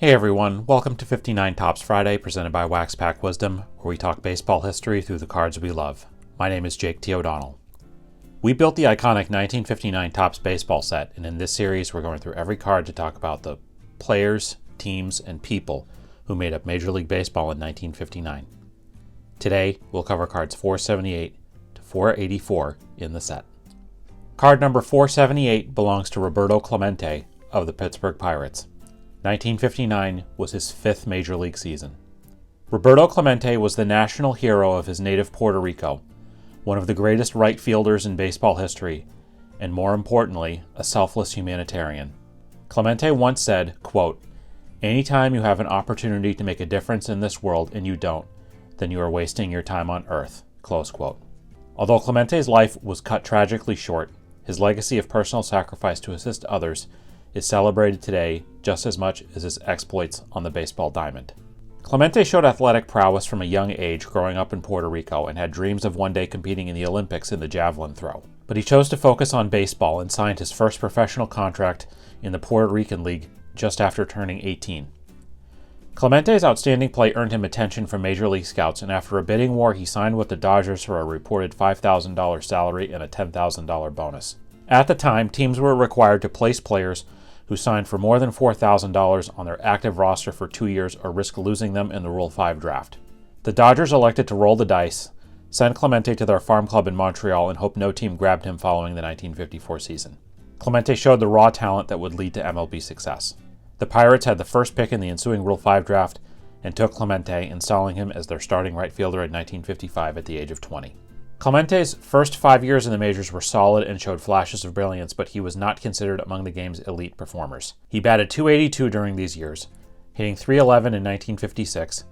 Hey everyone, welcome to 59 Topps Friday, presented by Wax Pack Wisdom, where we talk baseball history through the cards we love. My name is Jake T. O'Donnell. We built the iconic 1959 Topps baseball set, and in this series we're going through every card to talk about the players, teams, and people who made up Major League Baseball in 1959. Today, we'll cover cards 478 to 484 in the set. Card number 478 belongs to Roberto Clemente of the Pittsburgh Pirates. 1959 was his fifth Major League season. Roberto Clemente was the national hero of his native Puerto Rico, one of the greatest right fielders in baseball history, and more importantly, a selfless humanitarian. Clemente once said, quote, "Anytime you have an opportunity to make a difference in this world and you don't, then you are wasting your time on earth," close quote. Although Clemente's life was cut tragically short, his legacy of personal sacrifice to assist others is celebrated today just as much as his exploits on the baseball diamond. Clemente showed athletic prowess from a young age growing up in Puerto Rico and had dreams of one day competing in the Olympics in the javelin throw. But he chose to focus on baseball and signed his first professional contract in the Puerto Rican League just after turning 18. Clemente's outstanding play earned him attention from Major League scouts, and after a bidding war, he signed with the Dodgers for a reported $5,000 salary and a $10,000 bonus. At the time, teams were required to place players who signed for more than $4,000 on their active roster for 2 years or risk losing them in the Rule 5 draft. The Dodgers elected to roll the dice, send Clemente to their farm club in Montreal, and hope no team grabbed him following the 1954 season. Clemente showed the raw talent that would lead to MLB success. The Pirates had the first pick in the ensuing Rule 5 draft and took Clemente, installing him as their starting right fielder in 1955 at the age of 20. Clemente's first 5 years in the majors were solid and showed flashes of brilliance, but he was not considered among the game's elite performers. He batted .282 during these years, hitting .311 in 1956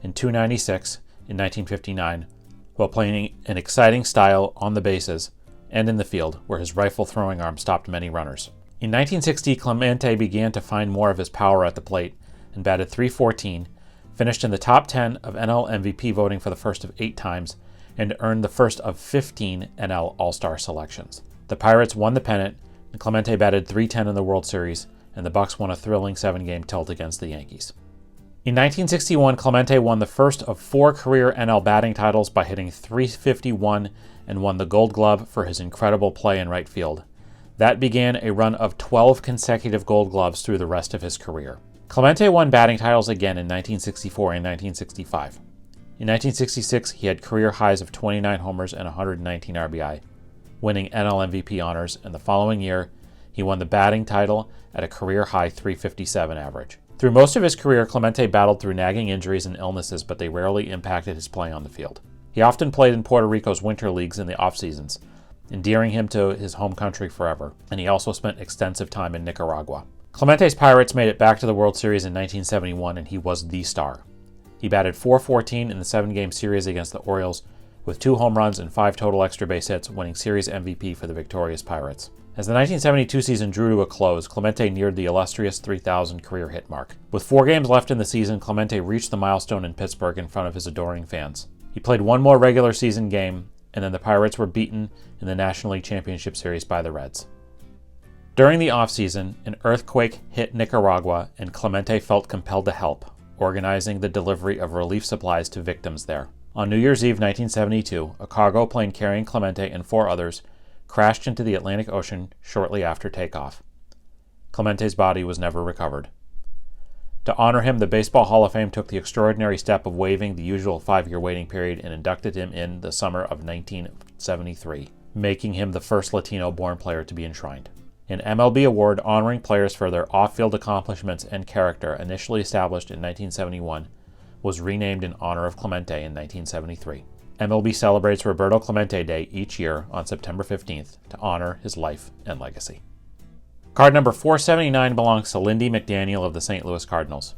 and .296 in 1959, while playing an exciting style on the bases and in the field, where his rifle throwing arm stopped many runners. In 1960, Clemente began to find more of his power at the plate and batted .314, finished in the top 10 of NL MVP voting for the first of 8 times, and earned the first of 15 NL All-Star selections. The Pirates won the pennant, and Clemente batted .310 in the World Series, and the Bucs won a thrilling 7-game tilt against the Yankees. In 1961, Clemente won the first of 4 career NL batting titles by hitting .351 and won the Gold Glove for his incredible play in right field. That began a run of 12 consecutive Gold Gloves through the rest of his career. Clemente won batting titles again in 1964 and 1965. In 1966, he had career highs of 29 homers and 119 RBI, winning NL MVP honors, and the following year, he won the batting title at a career-high .357 average. Through most of his career, Clemente battled through nagging injuries and illnesses, but they rarely impacted his play on the field. He often played in Puerto Rico's winter leagues in the off-seasons, endearing him to his home country forever, and he also spent extensive time in Nicaragua. Clemente's Pirates made it back to the World Series in 1971, and he was the star. He batted .414 in the 7-game series against the Orioles, with 2 home runs and 5 total extra base hits, winning series MVP for the victorious Pirates. As the 1972 season drew to a close, Clemente neared the illustrious 3,000 career hit mark. With 4 games left in the season, Clemente reached the milestone in Pittsburgh in front of his adoring fans. He played 1 more regular season game, and then the Pirates were beaten in the National League Championship Series by the Reds. During the offseason, an earthquake hit Nicaragua, and Clemente felt compelled to help, organizing the delivery of relief supplies to victims there. On New Year's Eve 1972, a cargo plane carrying Clemente and 4 others crashed into the Atlantic Ocean shortly after takeoff. Clemente's body was never recovered. To honor him, the Baseball Hall of Fame took the extraordinary step of waiving the usual 5-year waiting period and inducted him in the summer of 1973, making him the first Latino-born player to be enshrined. An MLB award honoring players for their off-field accomplishments and character, initially established in 1971, was renamed in honor of Clemente in 1973. MLB celebrates Roberto Clemente Day each year on September 15th to honor his life and legacy. Card number 479 belongs to Lindy McDaniel of the St. Louis Cardinals.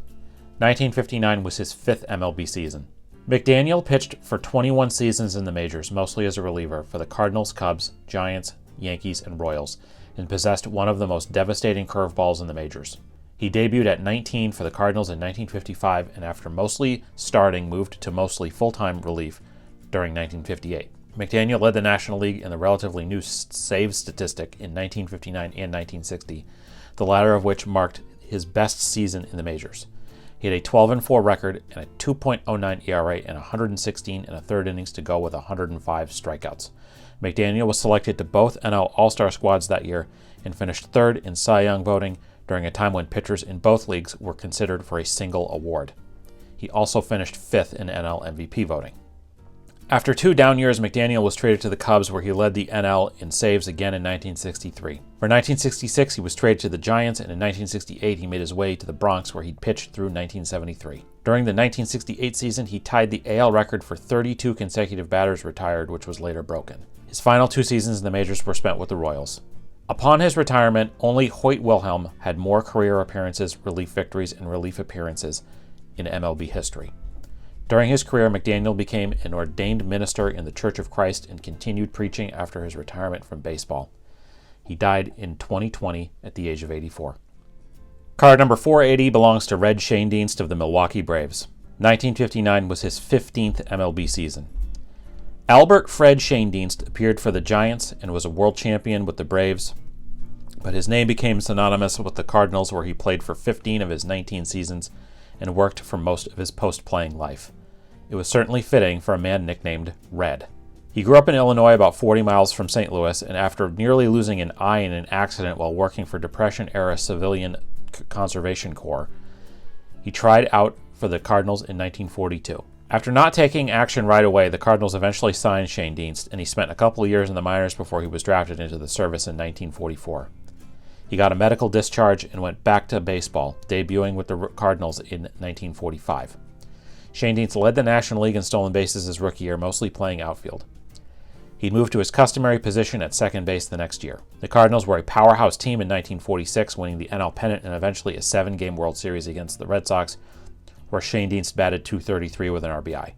1959 was his 5th MLB season. McDaniel pitched for 21 seasons in the majors, mostly as a reliever, for the Cardinals, Cubs, Giants, Yankees, and Royals, and possessed one of the most devastating curveballs in the majors. He debuted at 19 for the Cardinals in 1955, and after mostly starting, moved to mostly full-time relief during 1958. McDaniel led the National League in the relatively new save statistic in 1959 and 1960, the latter of which marked his best season in the majors. He had a 12-4 record and a 2.09 ERA and 116 and a third innings to go with 105 strikeouts. McDaniel was selected to both NL All-Star squads that year and finished third in Cy Young voting during a time when pitchers in both leagues were considered for a single award. He also finished fifth in NL MVP voting. After 2 down years, McDaniel was traded to the Cubs, where he led the NL in saves again in 1963. For 1966, he was traded to the Giants, and in 1968, he made his way to the Bronx, where he'd pitched through 1973. During the 1968 season, he tied the AL record for 32 consecutive batters retired, which was later broken. His final 2 seasons in the majors were spent with the Royals. Upon his retirement, only Hoyt Wilhelm had more career appearances, relief victories, and relief appearances in MLB history. During his career, McDaniel became an ordained minister in the Church of Christ and continued preaching after his retirement from baseball. He died in 2020 at the age of 84. Card number 480 belongs to Red Schoendienst of the Milwaukee Braves. 1959 was his 15th MLB season. Albert Fred Schoendienst appeared for the Giants and was a world champion with the Braves, but his name became synonymous with the Cardinals, where he played for 15 of his 19 seasons and worked for most of his post-playing life. It was certainly fitting for a man nicknamed Red. He grew up in Illinois, about 40 miles from St. Louis, and after nearly losing an eye in an accident while working for Depression-era Civilian Conservation Corps, he tried out for the Cardinals in 1942. After not taking action right away, the Cardinals eventually signed Schoendienst, and he spent a couple of years in the minors before he was drafted into the service in 1944. He got a medical discharge and went back to baseball, debuting with the Cardinals in 1945. Schoendienst led the National League in stolen bases his rookie year, mostly playing outfield. He moved to his customary position at second base the next year. The Cardinals were a powerhouse team in 1946, winning the NL pennant and eventually a 7-game World Series against the Red Sox, where Schoendienst batted .233 with an RBI.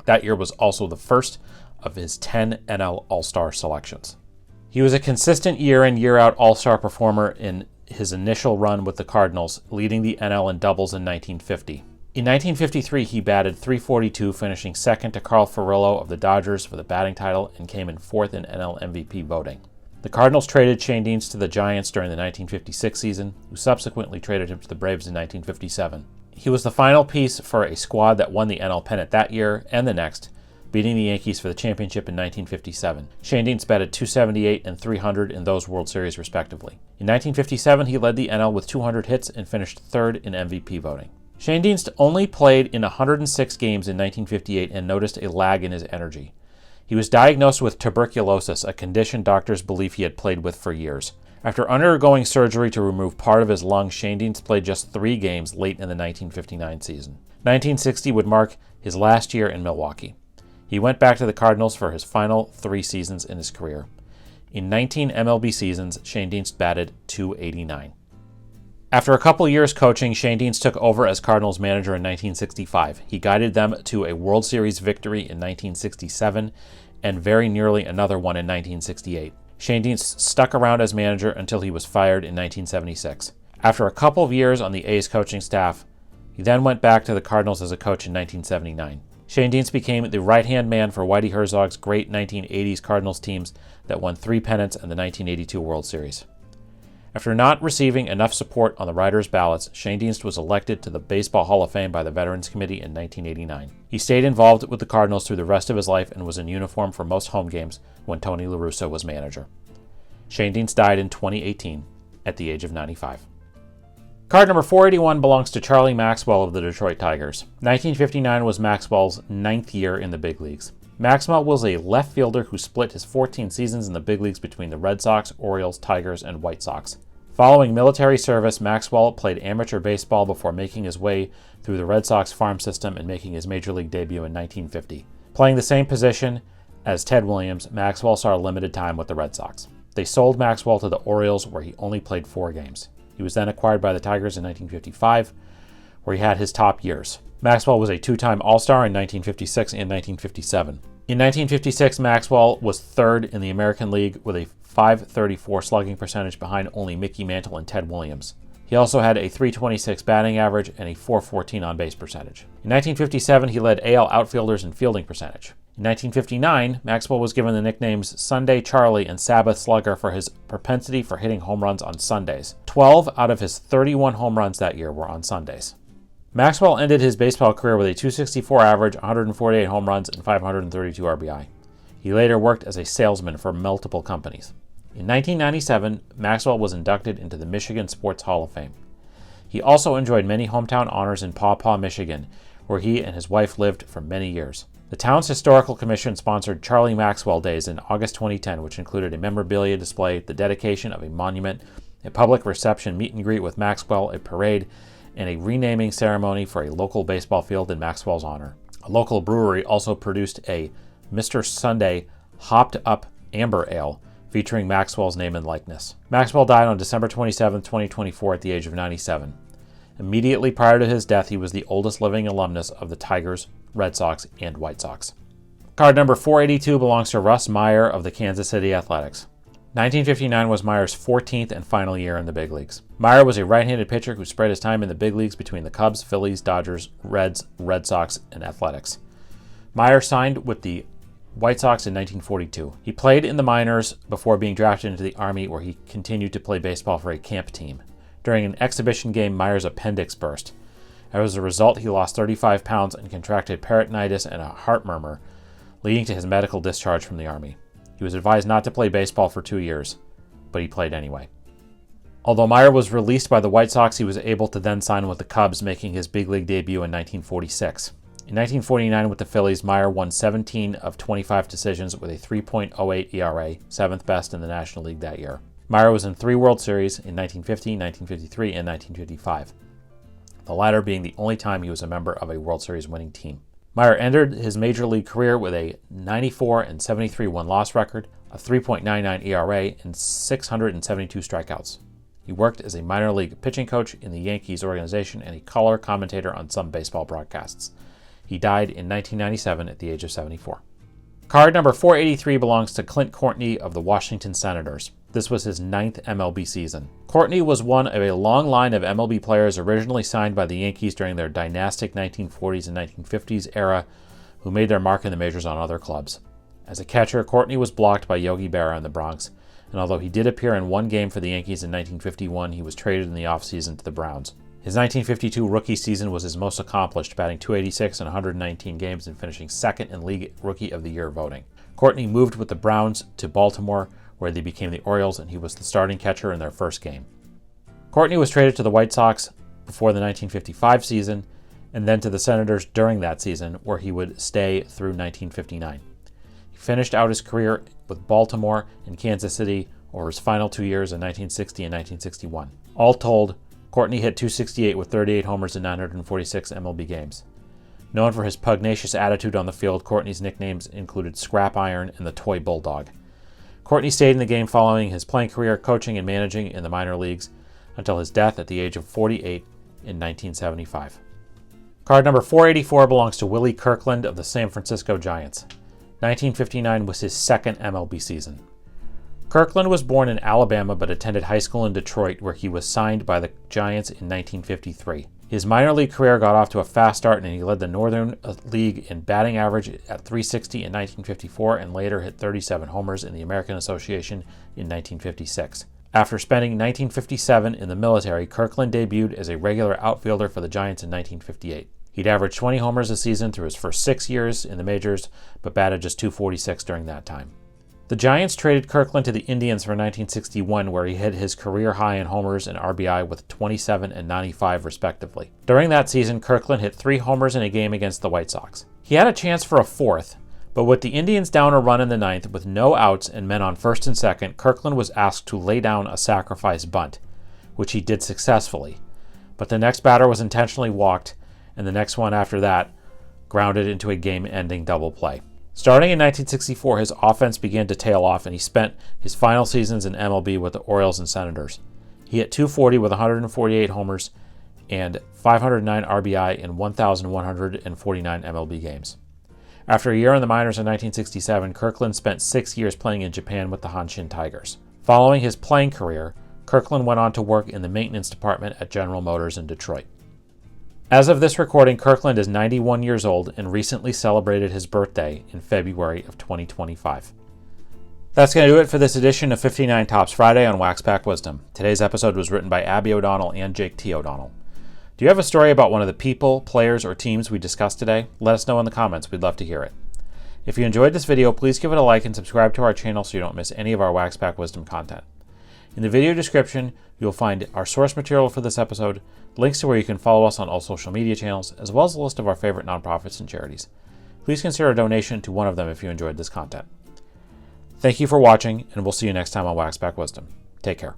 That year was also the first of his 10 NL All-Star selections. He was a consistent year-in, year-out All-Star performer in his initial run with the Cardinals, leading the NL in doubles in 1950. In 1953, he batted .342, finishing second to Carl Furillo of the Dodgers for the batting title and came in fourth in NL MVP voting. The Cardinals traded Schoendienst to the Giants during the 1956 season, who subsequently traded him to the Braves in 1957. He was the final piece for a squad that won the NL pennant that year and the next, beating the Yankees for the championship in 1957. Schoendienst batted .278 and .300 in those World Series respectively. In 1957, he led the NL with 200 hits and finished third in MVP voting. Schoendienst only played in 106 games in 1958 and noticed a lag in his energy. He was diagnosed with tuberculosis, a condition doctors believe he had played with for years. After undergoing surgery to remove part of his lung, Schoendienst played just 3 games late in the 1959 season. 1960 would mark his last year in Milwaukee. He went back to the Cardinals for his final 3 seasons in his career. In 19 MLB seasons, Schoendienst batted .289. After a couple years coaching, Schoendienst took over as Cardinals manager in 1965. He guided them to a World Series victory in 1967 and very nearly another one in 1968. Schoendienst stuck around as manager until he was fired in 1976. After a couple of years on the A's coaching staff, he then went back to the Cardinals as a coach in 1979. Schoendienst became the right-hand man for Whitey Herzog's great 1980s Cardinals teams that won 3 pennants and the 1982 World Series. After not receiving enough support on the writers' ballots, Schoendienst was elected to the Baseball Hall of Fame by the Veterans Committee in 1989. He stayed involved with the Cardinals through the rest of his life and was in uniform for most home games when Tony La Russa was manager. Schoendienst died in 2018 at the age of 95. Card number 481 belongs to Charlie Maxwell of the Detroit Tigers. 1959 was Maxwell's 9th year in the big leagues. Maxwell was a left fielder who split his 14 seasons in the big leagues between the Red Sox, Orioles, Tigers, and White Sox. Following military service, Maxwell played amateur baseball before making his way through the Red Sox farm system and making his major league debut in 1950. Playing the same position as Ted Williams, Maxwell saw limited time with the Red Sox. They sold Maxwell to the Orioles, where he only played 4 games. He was then acquired by the Tigers in 1955, where he had his top years. Maxwell was a 2-time All-Star in 1956 and 1957. In 1956, Maxwell was 3rd in the American League with a .534 slugging percentage behind only Mickey Mantle and Ted Williams. He also had a .326 batting average and a .414 on-base percentage. In 1957, he led AL outfielders in fielding percentage. In 1959, Maxwell was given the nicknames Sunday Charlie and Sabbath Slugger for his propensity for hitting home runs on Sundays. 12 out of his 31 home runs that year were on Sundays. Maxwell ended his baseball career with a .264 average, 148 home runs, and 532 RBI. He later worked as a salesman for multiple companies. In 1997, Maxwell was inducted into the Michigan Sports Hall of Fame. He also enjoyed many hometown honors in Paw Paw, Michigan, where he and his wife lived for many years. The town's historical commission sponsored Charlie Maxwell Days in August 2010, which included a memorabilia display, the dedication of a monument, a public reception meet and greet with Maxwell, a parade, and a renaming ceremony for a local baseball field in Maxwell's honor. A local brewery also produced a Mr. Sunday Hopped Up Amber Ale featuring Maxwell's name and likeness. Maxwell died on December 27, 2024 at the age of 97. Immediately prior to his death, he was the oldest living alumnus of the Tigers, Red Sox, and White Sox. Card number 482 belongs to Russ Meyer of the Kansas City Athletics. 1959 was Meyer's 14th and final year in the big leagues. Meyer was a right-handed pitcher who spread his time in the big leagues between the Cubs, Phillies, Dodgers, Reds, Red Sox, and Athletics. Meyer signed with the White Sox in 1942. He played in the minors before being drafted into the Army, where he continued to play baseball for a camp team. During an exhibition game, Meyer's appendix burst. As a result, he lost 35 pounds and contracted peritonitis and a heart murmur, leading to his medical discharge from the Army. He was advised not to play baseball for 2 years, but he played anyway. Although Meyer was released by the White Sox, he was able to then sign with the Cubs, making his big league debut in 1946. In 1949 with the Phillies, Meyer won 17 of 25 decisions with a 3.08 ERA, 7th best in the National League that year. Meyer was in 3 World Series in 1950, 1953, and 1955, the latter being the only time he was a member of a World Series winning team. Meyer entered his major league career with a 94 and 73 win-loss record, a 3.99 ERA, and 672 strikeouts. He worked as a minor league pitching coach in the Yankees organization and a color commentator on some baseball broadcasts. He died in 1997 at the age of 74. Card number 483 belongs to Clint Courtney of the Washington Senators. This was his 9th MLB season. Courtney was one of a long line of MLB players originally signed by the Yankees during their dynastic 1940s and 1950s era who made their mark in the majors on other clubs. As a catcher, Courtney was blocked by Yogi Berra in the Bronx, and although he did appear in one game for the Yankees in 1951, he was traded in the offseason to the Browns. His 1952 rookie season was his most accomplished, batting .286 in 119 games and finishing second in League Rookie of the Year voting. Courtney moved with the Browns to Baltimore, where they became the Orioles, and he was the starting catcher in their first game. Courtney was traded to the White Sox before the 1955 season, and then to the Senators during that season, where he would stay through 1959. He finished out his career with Baltimore and Kansas City over his final 2 years in 1960 and 1961. All told, Courtney hit .268 with 38 homers in 946 MLB games. Known for his pugnacious attitude on the field, Courtney's nicknames included Scrap Iron and the Toy Bulldog. Courtney stayed in the game following his playing career, coaching and managing in the minor leagues until his death at the age of 48 in 1975. Card number 484 belongs to Willie Kirkland of the San Francisco Giants. 1959 was his second MLB season. Kirkland was born in Alabama but attended high school in Detroit, where he was signed by the Giants in 1953. His minor league career got off to a fast start, and he led the Northern League in batting average at .360 in 1954 and later hit 37 homers in the American Association in 1956. After spending 1957 in the military, Kirkland debuted as a regular outfielder for the Giants in 1958. He'd averaged 20 homers a season through his first 6 years in the majors, but batted just .246 during that time. The Giants traded Kirkland to the Indians for 1961, where he hit his career high in homers and RBI with 27 and 95 respectively. During that season, Kirkland hit 3 homers in a game against the White Sox. He had a chance for a 4th, but with the Indians down a run in the 9th with no outs and men on first and second, Kirkland was asked to lay down a sacrifice bunt, which he did successfully. But the next batter was intentionally walked, and the next one after that grounded into a game-ending double play. Starting in 1964, his offense began to tail off, and he spent his final seasons in MLB with the Orioles and Senators. He hit .240 with 148 homers and 509 RBI in 1,149 MLB games. After a year in the minors in 1967, Kirkland spent 6 years playing in Japan with the Hanshin Tigers. Following his playing career, Kirkland went on to work in the maintenance department at General Motors in Detroit. As of this recording, Kirkland is 91 years old and recently celebrated his birthday in February of 2025. That's going to do it for this edition of 59 Tops Friday on Wax Pack Wisdom. Today's episode was written by Abby O'Donnell and Jake T. O'Donnell. Do you have a story about one of the people, players, or teams we discussed today? Let us know in the comments. We'd love to hear it. If you enjoyed this video, please give it a like and subscribe to our channel so you don't miss any of our Wax Pack Wisdom content. In the video description, you'll find our source material for this episode, links to where you can follow us on all social media channels, as well as a list of our favorite nonprofits and charities. Please consider a donation to one of them if you enjoyed this content. Thank you for watching, and we'll see you next time on Wax Pack Wisdom. Take care.